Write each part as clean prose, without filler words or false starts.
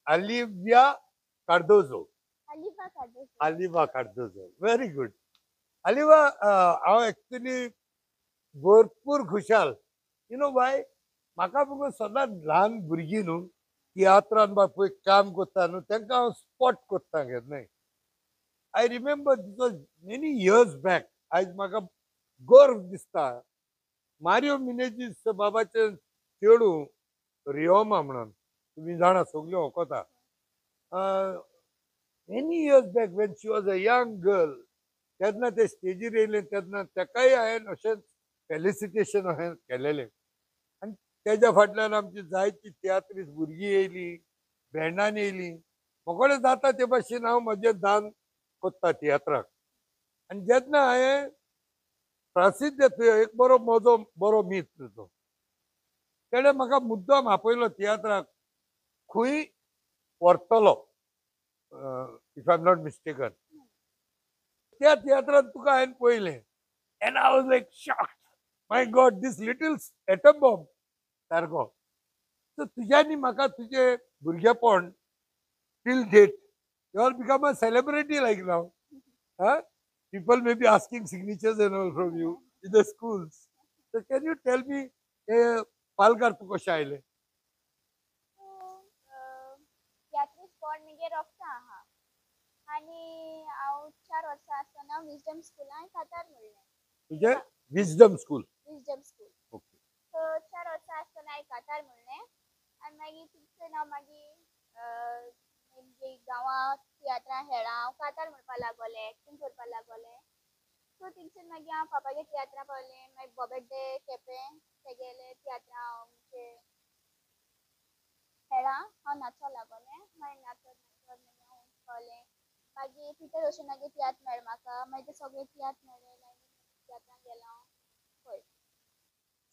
Olivia Cardozo. Aliva Cardozo. Aliva Cardozo. Very good. Aliva, हांव actually भरपूर खुशाल. You know why? म्हाका मगो सदांच ल्हान भुरगीं न्हू तियात्रान बापूय काम करता न्हू तांकां हांव स्पॉट करता केन्नाय. I remember this was many years back. आज म्हाका गर्व दिसता. मारियो मिनेजीस बाबाचें चेडूं रियोमा म्हणून तुम्ही जाणा सगळ्यो वळखता. Many years back when she was a young girl, तेन्ना ते स्टेजीर येयले तेन्ना ताकाय हांवें अशेंच फेलिसिटेशन हांवें केलेलें. आनी तेज्या फाटल्यान आमची जायती तियात्रीस भुरगीं येयली, बँडान येयली. मोकळे जाता ते भाशेन हांव म्हजें दान कोत्ता तियात्राक. आनी जेन्ना हांवें प्रसिद्ध एक म्हजो बरो मित्र तो तेणे म्हाका मुद्दाम आपयलो तियात्राक खंय व्हरतलो if I am not mistaken. त्या तियात्रान तुका हांवें पळयलें and I was like shocked. My god this little atom bomb सारको. सो तुज्यांनी म्हाका तुजें भुरगेपण till date you are become a celebrity like now. People may be asking signatures and all from you in the schools. So can you tell me, पालकार तू कशें आयलें? तियात्री spot म्हणजे रोखता आहा आनी हांव 4 वर्सां आसतना विजडम स्कुलान कातार म्हणलें. तुजें wisdom school. Wisdom school. Okay. So 4 वर्सां आसतना हांवें कातार म्हणलें आनी मागीर थिंगसून हांव मागीर म्हणजे गांवां तियात्रां हेळां हांव कातार म्हणपा लागोलें, एक्टींग करपा लागोलें. सो थिंगसून मागीर हांव पापागे तियात्रां पावलें. मागीर बोबेड्डे केपें तेगेले तियात्रां हांव म्हणजे हेळां हांव नाचो लागोलें. मागीर नाचत मागीर हांव पावलें. मागीर पिटर ओशनागे तियात्र मेळ म्हाका. मागीर ते सगळे तियात्र मेळ्ळे. मागीर तियात्रां गेलो हांव पळय.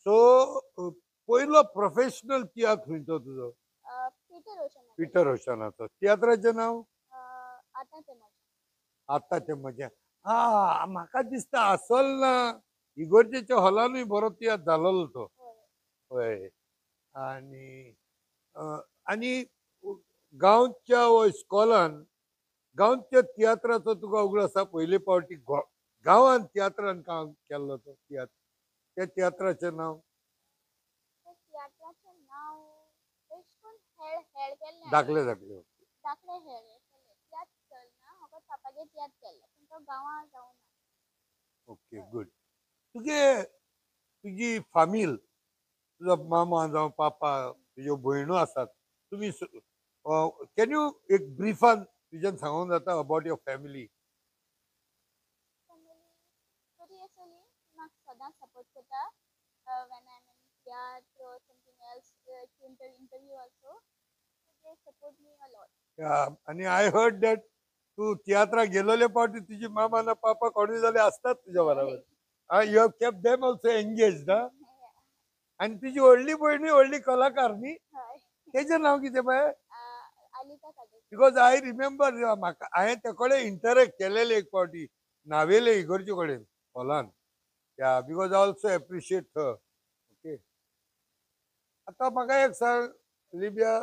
सो पयलो प्रोफेशनल तियात्र खंयचो तुजो? पिटर ओशनागे. पिटर ओशनाचो. तियात्राचें नांव? आतां तें मजा. आतां तें मजा. म्हाका दिसता आसल ना इगर्जेच्या हॉलानूय बरो तियात्र जालोलो तो. हय. आनी आनी गांवच्या इस्कॉलान गांवच्या तियात्राचो तुका उगडो आसा पयले फावटी गांवांत तियात्रान काम केल्लो तो तियात्र त्या तियात्राचें नांव? तियात्राचें नांव एशकोन हेळ हेळ केल्लें. धाकले धाकले. धाकले हेळ केल्ले. तियात्र केलना. हांव पापागे तियात्र केल्लो. पूण तो गांवां जावना. Okay good. तुजी फामील तुजो मामा जावं पापा तुज्यो भयणो आसात तुमी कॅन यू एक ब्रिफान तुज्यान सांगूंक जाता अबाउट युअर फॅमिली? बरी आसली. म्हाका सदां सपोर्ट करता. when I'm in theatre or something else, interview also. They support me a lot. आणि आय हर्ड दॅट तू तियात्राक गेलोले फावटी तुजी मामा ना पापा कोणी जाल्यार आसतात तुज्या बरोबर. You have kept them also engaged. आनी तुजी व्हडली भयणूय व्हडली कलाकार न्ही? तेजें नांव कितें बाय? Alita Kadar. Because I remember म्हाका हांवें ते कडेन इंटरेक्ट केलेले एक फावटी नावेले इगर्जे कडेन हॉलान. या because I also appreciate her. Okay. आतां म्हाका एक सांग लिबिया,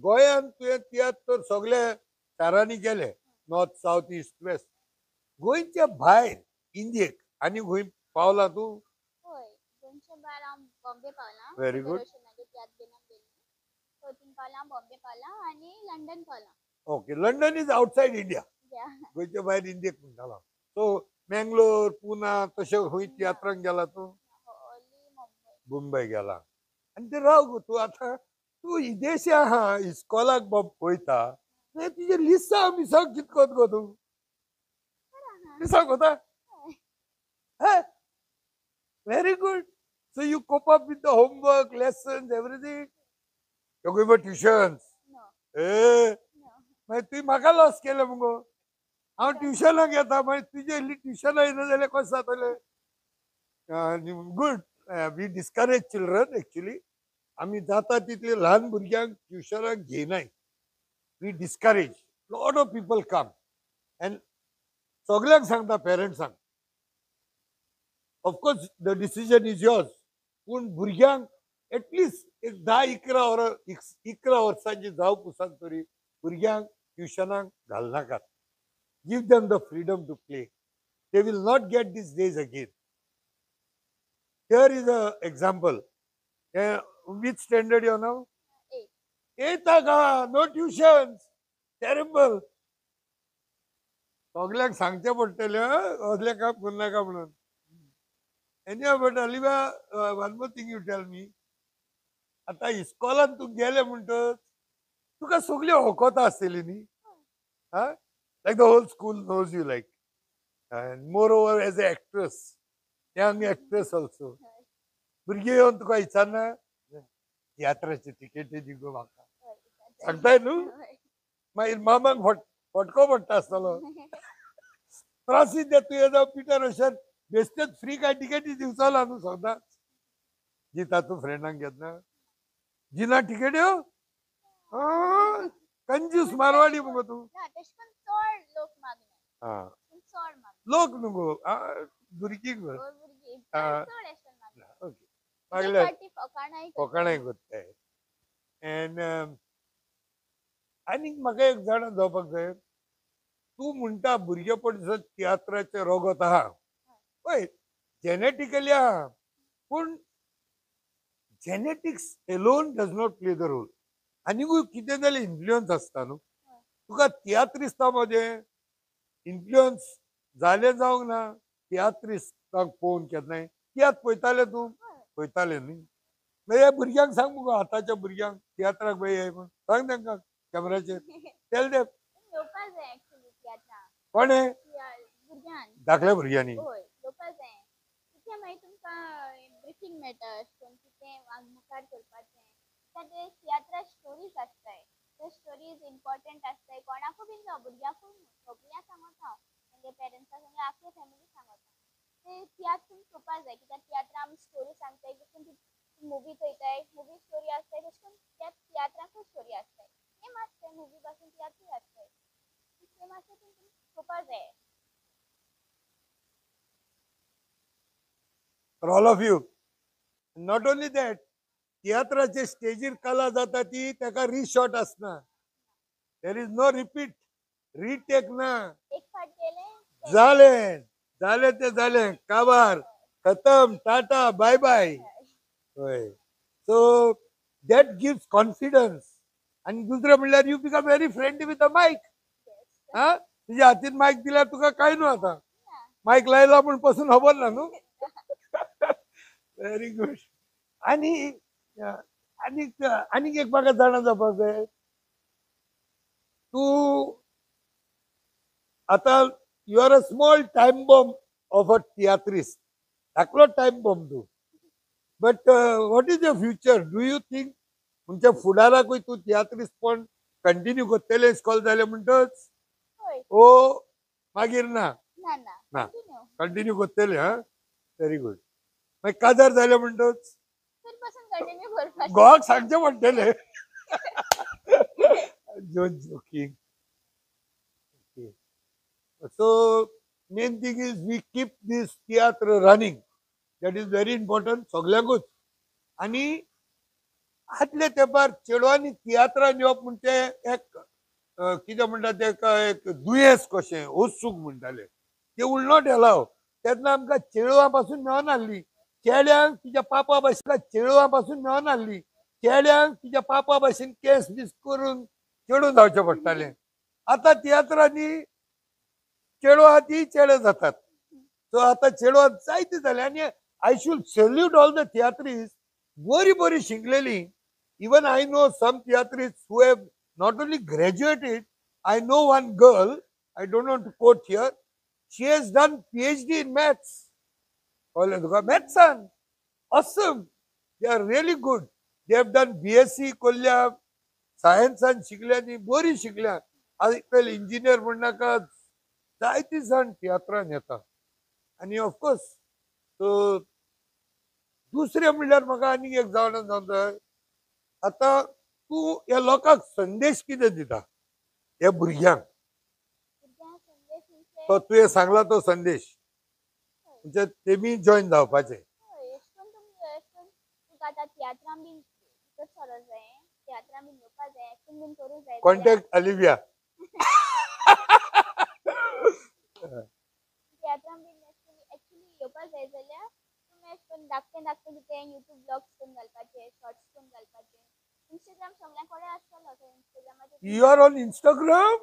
गोंयांत तुवें तियात्र तर सगळे शारांनी केले, नॉर्थ साऊथ ईस्ट वेस्ट. गोंयच्या भायर इंडियेक आनी खंय पावला तूं? हय. गोंयच्या भायर हांव बॉम्बे पावलां. Very good. तियात्र बिनाक गेल्ली. सो थिंग पावलां, बॉम्बे पावलां आनी लंडन पावलां. Okay. London is outside India. गोंयच्या भायर इंडियेक म्हणटालो. सो मेंगलोर पुना तशें खंय तियात्रांक गेला तूं? मुंबय गेला. आनी ते राव गो तूं आतां तूं विदेशी आहा इस्कॉलाक वयता तुजें लिसांव मिसांव कितें कोत गो तूं? लिसांव कोता? Very good. So you cope up with the homework lessons everything? You go for tuitions? मागीर तुवें म्हाका लॉस केलें मुगो. हांव ट्युशनाक येता मागीर तुजे ट्युशनाक येना जाल्यार कशें जातलें? Good. We discourage children actually. आमी जाता तितले ल्हान भुरग्यांक ट्युशनाक घेयनाय. We discourage. Lot of people come and सगळ्यांक सांगता पेरंट्सांक of course the decision is yours. पूण भुरग्यांक एटलिस्ट एक 10-11 वर्सांची जावं तरी भुरग्यांक ट्युशनाक घालनाकात. Give them the freedom to play. They will not get these days again. Here is a example. Which standard you now? 8. येता का? No tuition. टेरेबल. सगळ्यांक सांगचे पडटले असले काम करू नाका म्हणून. Anyway but Aliba, one more thing you tell me. आता इस्कॉलान तू गेले म्हणटच तुका सगळी वळखता आसतली न्ही. Like the whole school knows you like. And moreover as an actress, young actress also. भुरगे येवन तुका विचारना तियात्राची तिकेटी दी गो म्हाका. सांगताय न्हू. मागीर मामाक फटको पडटा आसतलो. त्रासीत दे तू येदो पिटर अशें बेश्टेच फ्री काय तिकेटी दिवचोला न्हू सदांच. जी तातूं फ्रेंडांक घेतना जिना तिकेट्यो कंजूस मारवाडी मुगो तू. ना तशें करून चड लोक मागना. हा चड मागना. लोक न्हू भुरगीं गो. भुरगीं Ah. चड अशें मागना. ओके मागल्या फाटी फकाणाय कोकणाय कोत्ताय. एन आनीक म्हाका एक जाणा जावपाक जाय. तू म्हणटा भुरगेपण दिसत तियात्राचे रोगत आहा पळय. जेनेटिकली आहा पूण genetics alone does not play the role. आनीकूय कितें जाल्यार इन्फ्लुयन्स आसता न्हू. तुका तियात्रिस्तांमध्ये इन्फ्लुयन्स जालें जावंक ना. तियात्रिस्तांक पळोवन केन्नाय तियात्र पळयताले तूं? पळयताले न्ही. मागीर ह्या भुरग्यांक सांग मुगो आतांच्या भुरग्यांक तियात्राक पळय म्हण सांग तांकां कॅमेराचेर. Tail them. येवपा जाय एक्चुअली तियात्राक. कोणे? भुरग्यान. धाकल्या भुरग्यांनी. होय येवपा जाय. कितें मागीर तुमकां ब्रिफींग मेळटा अशें करून कितें मुखार करपाचें. ते तियात्रा स्टोरीज आसताय. ते स्टोरीज इम्पॉर्टंट आसताय. कोणाकूय बीन जावं भुरग्याकूय सगळ्यांक सांगता हांव. म्हणजे पेरंट्साक सांगता आख्खे फॅमिली सांगता. ते तियात्र तुमी पळोवपा जाय. कित्याक तियात्रा आमी स्टोरी सांगताय. जशें करून मुवी पळयताय. मुवी स्टोरी आसताय तशें करून त्या तियात्राकूय स्टोरी आसताय. सेम आसताय मुवी पासून तियात्रूय आसताय. सेम आसता ती तुमी पळोवपा जाय. For all of you. Not only that तियात्राचे स्टेजीर कला जाता ती ताका रिशॉट आसना. There is no repeat retake ना. एक फाट केलें जालें जालें ते जालें. काबार खतम टाटा बाय बाय. होय. So that gives confidence. आणि दुसरें म्हणल्यार you become very friendly with the मायक. तुज्या हातीन मायक दिल्यार तुका काय न्हू. आता मायक लायला म्हण पासून खबर ना न्हू. Very good. आणि आनीक एक म्हाका जाणा जावपाक जाय. तू आता you are a small time bomb of a तियात्रिस्ट. धाकलो टायम बॉम्ब तू. But what is your future? Do you think तुमच्या फुडाराकूय तू तियात्रिस्ट पण कंटिन्यू करतले इस्कॉल जाले म्हणटच? होय. ओ मागीर ना ना ना ना. कंटिन्यू. कंटिन्यू करतले. हा व्हेरी गुड. मागीर काजार जाले म्हणटच तरी पासून कंटिन्यू करपाचें. गोवाक सांगचे पडटले. Joking. So main thing is we keep this theatre running. That is very important सगळ्यांकूच. आणि आदले तेंपार चेडवांनी तियात्रान येवप म्हणजे एक कितें म्हणटा तेका एक दुयेंस कशें उत्सूक म्हणटाले. ते उल नॉट अलाव. तेन्ना आमकां चेडवां पासून मेळनासली. चेड्यांक तिच्या पापा भाशेन चेडवां पासून मेळनासली. चेड्यांक तिच्या पापा भाशेन केस बीस करून चेडून जावचें पडटालें. आतां तियात्रांनी चेडवां ती चेडे जातात. सो आतां चेडवां जायती जाली. आनी I should salute all the थिएटरीज. बरी बरी शिकलेली. इवन आय नो सम थिएटरीज who have not only graduated. I know one girl. I don't want to quote here. She has done PhD in maths. कळ्ळें तुका? मॅथ्सान. Awesome. They are really good. They have done BSc कोल्ल्या. सायन्सान शिकल्यांनी बरी शिकल्या. आजकाल इंजिनियर म्हणनाका जायती जाण तियात्रान येता. आनी ऑफकोर्स दुसरें म्हणल्यार म्हाका आनीक एक जाणा जावंक जाय. आतां तूं ह्या लोकांक संदेश कितें दिता ह्या भुरग्यांक? भुरग्यांक संदेश म्हणजे तो तुवें सांगला तो संदेश म्हणजे तेमी जॉयन जावपाचे. हय अशें करून तुमी अशें करून तुका आतां तियात्रान बीन करूंक जाय तियात्रां बीन येवपाक जाय एक्टिंग बीन करूंक जाय कॉन्टॅक्ट अलिविया. तियात्रां बीन एक्चुअली येवपाक जाय जाल्यार तुमी अशें करून धाकटें धाकटें कितें युट्यूब ब्लॉग्स करून घालपाचे शॉर्ट्स करून घालपाचे इंस्टाग्राम सगळ्यां कडेन आसतलो सो इंस्टाग्रामाचेर you are on Instagram.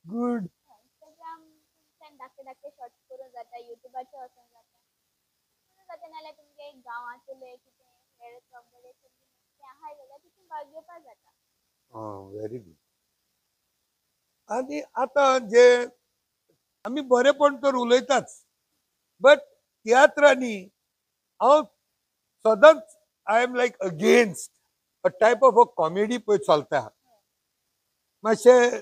Good. Instagram धाकटे धाकटे शॉर्ट्स करूंक जाता युट्यूबाचेर वचूंक जाता करूंक जाता नाल्यार तुमगे एक गांवांतले कितें हेर कॉम्पिटिशन आहाय जाल्यार तितून भाग घेवपाक जाता. Very good. आणि आता जे आम्ही बरेपण तर उलयताच बट तियात्रांनी हांव सदांच I am like against a type of a comedy पळय चलता मातशें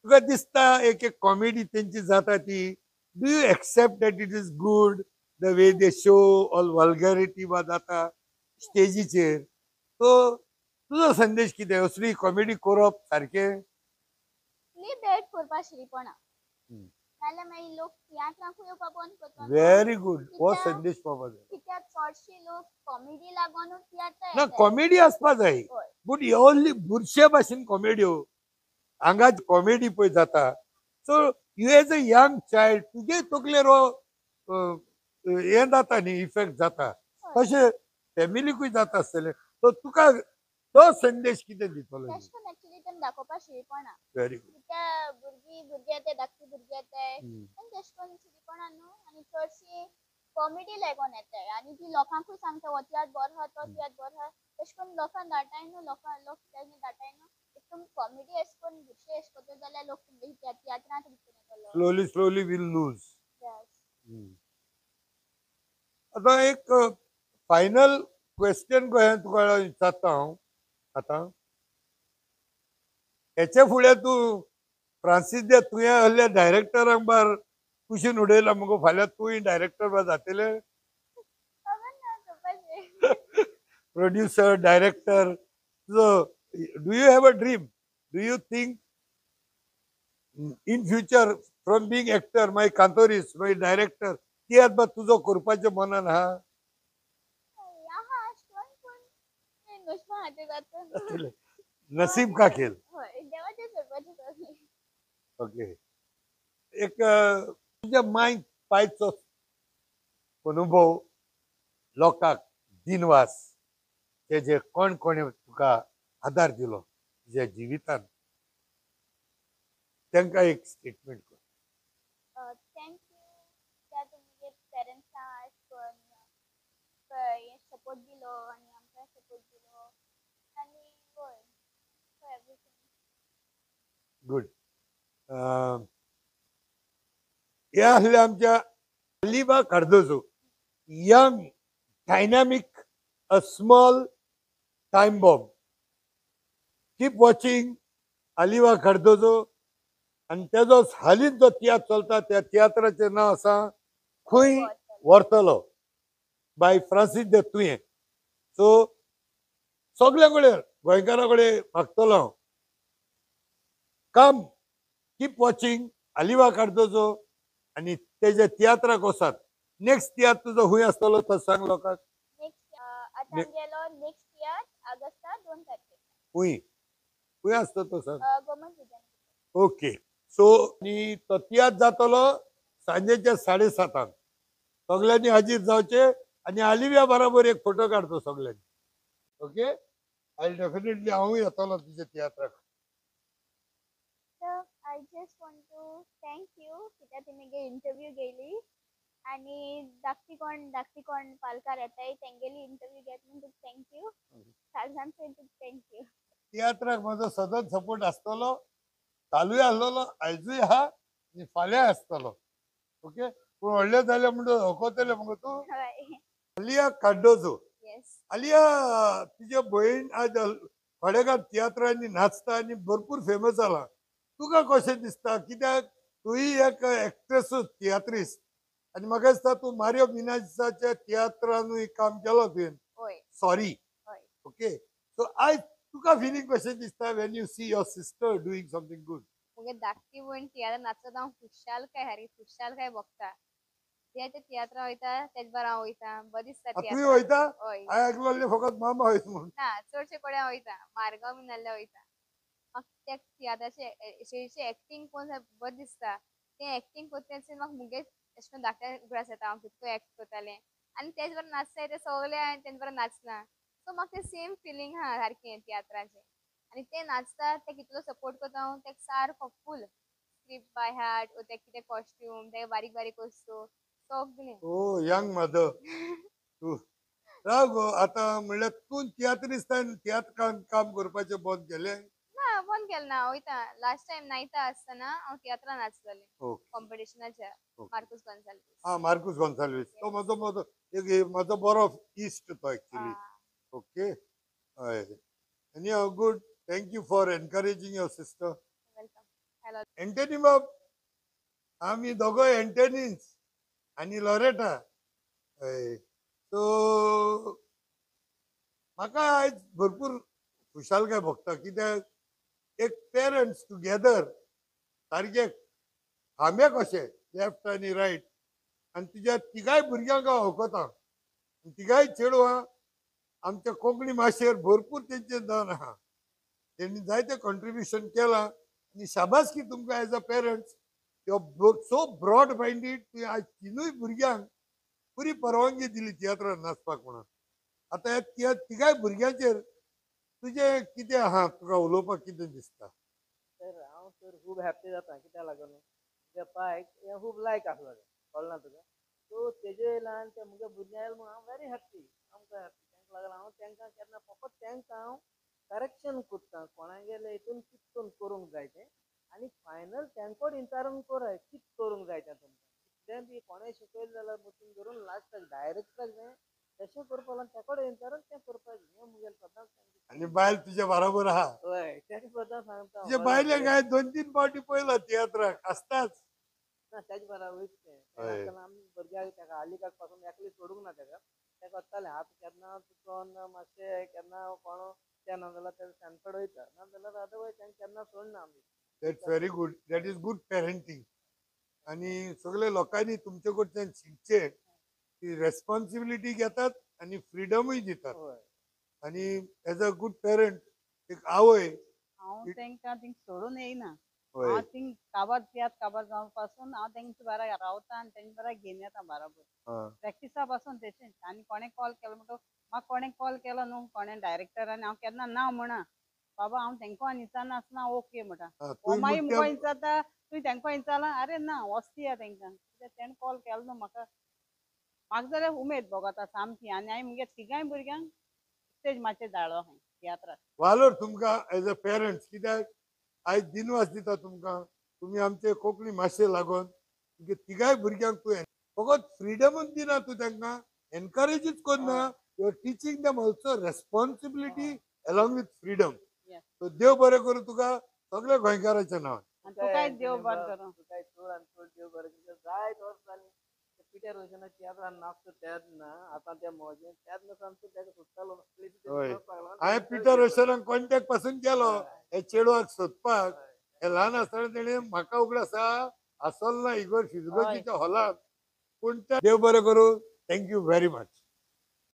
तुका दिसता एक एक कॉमेडी तेंची जाता ती do you accept that it is good the way they show all vulgarity वा जाता स्टेजीचेर सो तुजो संदेश कितें असली कॉमेडी करप सारकें. बेट करपा शिरीपणा नाल्यार मागीर लोक तियात्रांकूय येवपा बंद करता व्हेरी गुड. हो संदेश पावपा जाय. कित्याक चडशे लोक कॉमेडी लागूनच तियात्र ना येतात. कॉमेडी आसपा जाय बट ओन्ली बुरशे भाशेन कॉमेड्यो हांगा कॉमेडी पळय जाता so you as a young child तुगे तकलेर हें जाता न्ही इफेक्ट जाता तशें फॅमिलीकूय जाता आसतलें सो तुका तो संदेश कितें दितलो. तेश कोन एक्चुअली तें दाखोवपा शिरीपणा व्हेरी गुड. कित्या भुरगीं येताय धाकटी भुरगीं येताय आनी तेश कोन शिरीपणा न्हू आनी चडशी कॉमेडी लागून येताय आनी ती लोकांकूय सांगता हो तियात्र बरो आहा तो तियात्र बरो आहा तेश कोन लोकांक धाडटाय न्हू लोक तेजें धाडटाय न्हू एक तुमी कॉमेडी एश कोन बुरशे एश कोत्ता जाल्यार लोक तुमगे तियात्रांत दिसून येतलो. Slowly will lose. आता एक फायनल क्वेश्चन गोंयांत तुका विचारता हांव आता हेचे फुडें तूं फ्रांसीस दे तुवें आहल्या डायरेक्टरांक बार कुशीन उडयला मुगो फाल्यां तूंय डायरेक्टर बा जातलें प्रोड्युसर डायरेक्टर तुजो do you have a dream do you think in future from being actor मागीर कांतोरीस मागीर डायरेक्टर ती बा तुजो करपाचें मनान आहा. नसीब का खेल. ओके. एक तुझ्या मायंड पायचो अनुभव लोकांक दिनवास जे कोण कोणे तुका आदार दिलो तुज्या जिवितान तांकां एक स्टेटमेंट कर. थँक्यू त्या तुमगे पेरंट्सां सपोर्ट दिलो आनी आमकां सपोर्ट दिलो आनी हय फॉर एवरीथिंग. गुड. हे आसले आमच्या Aliba Cardozo young dynamic a small time bomb. Keep watching Aliba Cardozo आनी तेजो हालींच जो तियात्र चलता त्या तियात्राचें नांव आसा खंय व्हरतलो बाय फ्रांसीस दे तुयें. सो सगळ्या कडेन गोंयकारा कडेन मागतलो हांव कम कीप वॉचिंग अलिबा कार्दोजो आनी तेजे तियात्राक वसात. नेक्स्ट तियात्र तुजो खंय आसतलो तो सांग लोकांक. आतां गेलो नेक्स्ट इयर ऑगस्टाक 2 तारखेक. खंय खंय आसता तो सांग. गव्हर्नमेंट विद्यापीठ. ओके. सो आनी तो तियात्र जातलो सांजेच्या 7:30 सगळ्यांनी हाजीर जावचे आनी अलिविया बरोबर एक फोटो काडचो सगळ्यांनी. ओके. आय डेफिनेटली हांवूय येतलो तुज्या तियात्राक. I just want to thank you कित्याक तुमी इंटरव्यू घेयली आनी धाकटी कोण पालकार येताय तेंगेली इंटरव्यू घेत म्हणून थँक्यू. सारजांचे थँक्यू. तियात्राक म्हजो सतत सपोर्ट आसतलो चालूय आसलोलो आयजूय आहा आनी फाल्यां आसतलो. ओके. पूण व्हडले जाले म्हणून होकोतले मगो तूं. अलिया कार्दोजो. अलिया तुजी भयण आज खोडेगांव तियात्रांनी नाचता आनी भरपूर फेमस जाला. तुका कशें दिसता कित्याक तूंय एक एक्ट्रेसूच तियात्रीस्ट आनी म्हाका दिसता तूं मारियो मिनासाच्या तियात्रानूय काम केलो तुवें. सॉरी. ओके. सो आयज तुका फिलींग कशें दिसता Wien you see your sister doing something good. मुगे धाकटी भयण तियात्र नाचता हांव खुशाल काय बघता ते तियात्रा वयता तेज बारा हांव वयता बरें दिसता तुम्ही तियात्रा वयता हय हांवें आयकलोलें फकत मामा वयता म्हणून. ना चडशे कडेन हांव वयता मारगांव बीन नासल्यार वयता म्हाका त्या तियात्राचे शेळीचे एक्टींग पळोवन बरें दिसता तें एक्टींग करता तेन्ना म्हाका मुगे अशें करून धाकट्या उगडास येता हांव कितको एक्ट करतालें आनी तेज बरें नाचताय ते सगळे हांवें तेज बरें नाचना सो म्हाका तें सेम फिलींग आहा सारकें तियात्राचें आनी ते नाचता ते कितलो सपोर्ट करता हांव तेका सारको फूल स्क्रिप्ट बाय हार्ट वो ते कितें कॉस्ट्यूम ते बारीक बारीक वस्तू सगळें ओ यंग मदर तू राव गो आता म्हणल्यार तूं तियात्रिस्तान तियात्र काम करपाचें बंद केलें. ना बंद केलें ना वयता लास्ट टायम नायता आसतना हांव तियात्रा नाचतालें ओके कॉम्पिटिशनाच्या ओके. मार्कूस गॉन्साल्वीस हा मार्कूस गॉन्साल्वीस तो म्हजो म्हजो बरो इश्ट तो एक्चुली. ओके हय anyhow good thank you for encouraging your sister. Welcome hello Antony बाब आम्ही दोघोय एंटनीज आणि लॉरेटा हय सो म्हाका आयज भरपूर खुशालकाय भोगता कित्याक एक पेरंट्स टुगेदर सारके खांबे कशे लेफ्ट आनी रायट आनी तुज्या तिगाय भुरग्यांक हांव ओळखता तिगाय चेडवां आमच्या कोंकणी भाशेर भरपूर तेंचे दान आहा तेणी जायते कॉन्ट्रिब्युशन केलां आनी शाबासकी तुमकां as a parents so broad minded तुवें आज तिनूय भुरग्यांक बरी परवानगी दिली तियात्रान नाचपाक म्हणून. आतां ह्या तिगाय भुरग्यांचेर तुजें कितें आहा तुका उलोवपाक कितें दिसता. तर हांव तर खूब हॅप्पी जाता कित्याक लागून तुज्या बायक हें खूब लायक आसलो कळना तुका सो तेजे वयल्यान ते म्हज्या भुरग्यां आयले म्हणून हांव व्हेरी हॅप्पी सामको हॅप्पी तांकां लागून हांव तांकां केन्ना फकत तांकां हांव करेक्शन कोत्ता कोणागेले हितून कितें करूंक जाय तें आनी फायनल तांकोच इंचारून कोराय कितें करूंक जाय तें तुमकां कितें बी कोणें शिकयलें जाल्यार बसून धरून लास्टाक डायरेक्टराक जाय तशें करपा लागून ताकोच इंचारून तें करपाचें हें मुगेलें सदांच आनी बायल तुज्या बरोबर आहा. हय तें सदां सांगता तुजे बायलेक हांवें 2-3 फावटी पळयला तियात्राक आसताच. ना तेजे बरा वयत तें हय. आसतना आमी भुरग्याक ताका हालीकाक पासून एकली सोडूंक ना ताका तेका वतालें आतां केन्ना चुकोन मातशें केन्ना कोण तें ना जाल्यार तें स्टॅन्फर्ड वयता ना जाल्यार अदरवायज तेंकां केन्ना सोडना आमी. That's very good that is good parenting. आनी सगळे लोकांनी तुमचे कडच्यान शिकचें की रेस्पॉन्सिबिलिटी घेतात आनी फ्रिडमूय दितात हय आनी एज अ गुड पेरंट एक आवय हांव तांकां थिंग सोडून येयना हय हांव थिंग काबार तियात्र काबार जावन पासून हांव तांच्या बारा रावता आनी तांच्या बारा घेवन येता बराबर हा. प्रॅक्टिसा पासून तेचें आनी कोणें कॉल केलो म्हणटो म्हाका कोणें कॉल केलो न्हू कोणें डायरेक्टरान हांव केन्ना ना म्हणा बाबा हांव तांकां विचारना आसतना ओके म्हणटा हा, हो तुवें मागीर मुगो मुद्दम विचारता तुवें तांकां विचारलां अरे ना वचती तांकां कित्याक तेणें कॉल केलो न्हू म्हाका म्हाका जाल्यार उमेद भोगता सामकी आनी हांवें मुगे तिगांय भुरग्यांक स्टेज माचेर धाडलो हांवें तियात्राक वालोर तुमकां एज अ पेरंट्स कित्याक आयज दिनवास दिता तुमकां तुमी आमचे कोंकणी भाशे लागून तुगे तिगाय भुरग्यांक तुवें फकत फ्रिडमूच दिना तूं तांकां एनकरेजूच करना you are teaching them also responsibility along with freedom. Yes. So देव बरें करूं तुका सगळ्या गोंयकाराच्या नांवान. आनी तुकाय देव बरें करूं. तुकाय चड आनी चड देव बरें करूं जायत वर्स जालीं पिटर रोशना तियात्रान नाचता तेन्ना आतां त्या मॉजीन तेन्ना सामको ताका सुट्टालो हय हांवें पिटर रोशनाक कॉन्टेक्ट पासून केलो हे चेडवाक सोदपाक हे ल्हान आसतना तेणें म्हाका उगडासा आसलो ना इगोर फिजगोजीच्या हॉलांत पूण देव बरें करूं थँक्यू व्हेरी मच.